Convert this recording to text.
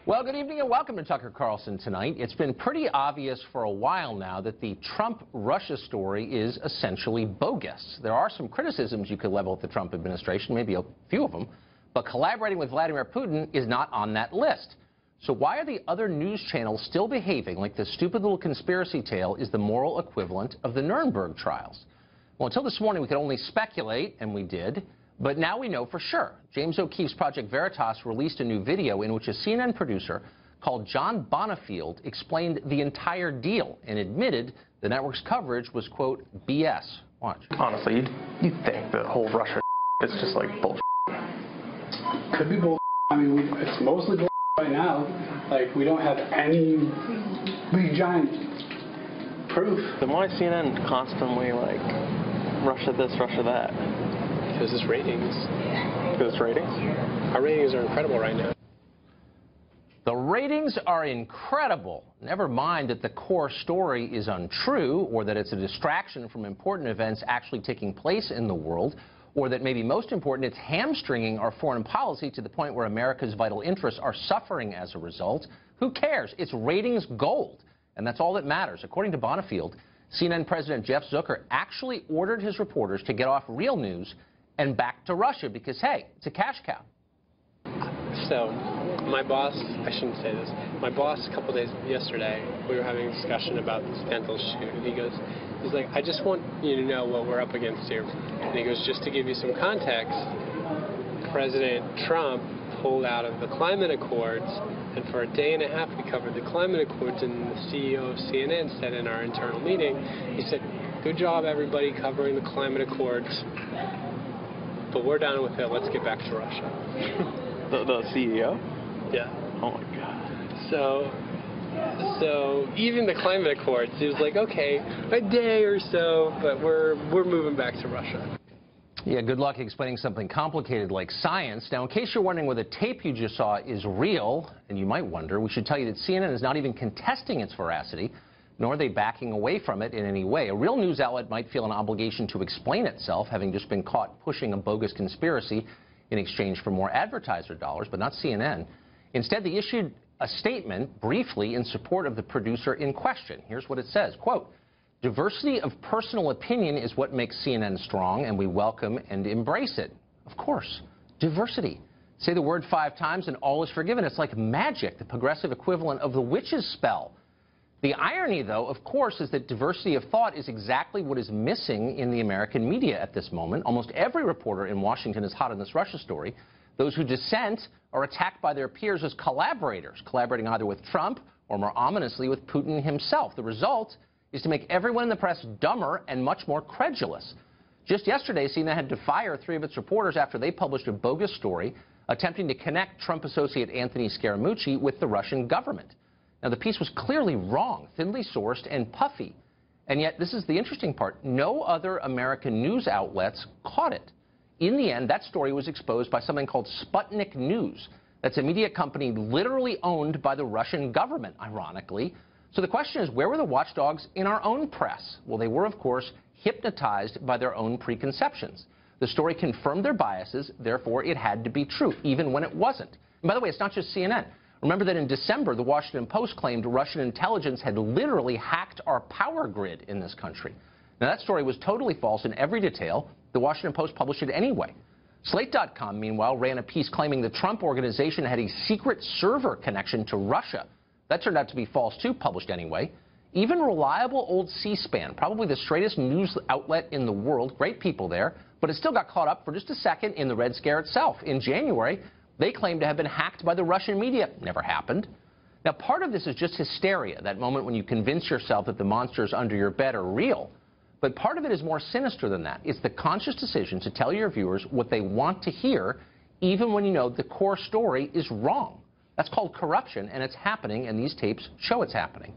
Well, good evening and welcome to Tucker Carlson Tonight. It's been pretty obvious for a while now that the Trump-Russia story is essentially bogus. There are some criticisms you could level at the Trump administration, maybe a few of them, but collaborating with Vladimir Putin is not on that list. So why are the other news channels still behaving like this stupid little conspiracy tale is the moral equivalent of the Nuremberg trials? Well, until this morning, we could only speculate, and we did. But now we know for sure. James O'Keefe's Project Veritas released a new video in which a CNN producer called John Bonifield explained the entire deal and admitted the network's coverage was, quote, BS. Watch. Honestly, you think the whole Russia is just like bullshit. Could be bullshit. I mean, it's mostly bullshit right now. Like, we don't have any big giant proof. Then why is CNN constantly like Russia this, Russia that? Because it's ratings. Because it's ratings? Our ratings are incredible right now. The ratings are incredible. Never mind that the core story is untrue, or that it's a distraction from important events actually taking place in the world, or that maybe most important, it's hamstringing our foreign policy to the point where America's vital interests are suffering as a result. Who cares? It's ratings gold, and that's all that matters. According to Bonifield, CNN President Jeff Zucker actually ordered his reporters to get off real news and back to Russia because, hey, it's a cash cow. So, my boss, I shouldn't say this, my boss a couple days yesterday, we were having a discussion about this dental shoot, and he's like, I just want you to know what we're up against here. And he goes, just to give you some context, President Trump pulled out of the climate accords, and for a day and a half we covered the climate accords, and the CEO of CNN said in our internal meeting, he said, good job everybody covering the climate accords, but we're done with it, let's get back to Russia. The CEO? Yeah. Oh my God. So even the climate accords, he was like, okay, a day or so, but we're moving back to Russia. Yeah, good luck explaining something complicated like science. Now, in case you're wondering whether the tape you just saw is real, and you might wonder, we should tell you that CNN is not even contesting its veracity, nor are they backing away from it in any way. A real news outlet might feel an obligation to explain itself, having just been caught pushing a bogus conspiracy in exchange for more advertiser dollars, but not CNN. Instead, they issued a statement briefly in support of the producer in question. Here's what it says, quote, diversity of personal opinion is what makes CNN strong, and we welcome and embrace it. Of course, diversity. Say the word 5 times and all is forgiven. It's like magic, the progressive equivalent of the witch's spell. The irony, though, of course, is that diversity of thought is exactly what is missing in the American media at this moment. Almost every reporter in Washington is hot on this Russia story. Those who dissent are attacked by their peers as collaborators, collaborating either with Trump or, more ominously, with Putin himself. The result is to make everyone in the press dumber and much more credulous. Just yesterday, CNN had to fire 3 of its reporters after they published a bogus story attempting to connect Trump associate Anthony Scaramucci with the Russian government. Now, the piece was clearly wrong, thinly sourced, and puffy. And yet, this is the interesting part, no other American news outlets caught it. In the end, that story was exposed by something called Sputnik News. That's a media company literally owned by the Russian government, ironically. So the question is, where were the watchdogs in our own press? Well, they were, of course, hypnotized by their own preconceptions. The story confirmed their biases, therefore it had to be true, even when it wasn't. And by the way, it's not just CNN. Remember that in December, the Washington Post claimed Russian intelligence had literally hacked our power grid in this country. Now, that story was totally false in every detail. The Washington Post published it anyway. Slate.com, meanwhile, ran a piece claiming the Trump organization had a secret server connection to Russia. That turned out to be false, too, published anyway. Even reliable old C-SPAN, probably the straightest news outlet in the world, great people there, but it still got caught up for just a second in the Red Scare itself. In January, they claimed to have been hacked by the Russian media. Never happened. Now, part of this is just hysteria, that moment when you convince yourself that the monsters under your bed are real. But part of it is more sinister than that. It's the conscious decision to tell your viewers what they want to hear, even when you know the core story is wrong. That's called corruption, and it's happening, and these tapes show it's happening.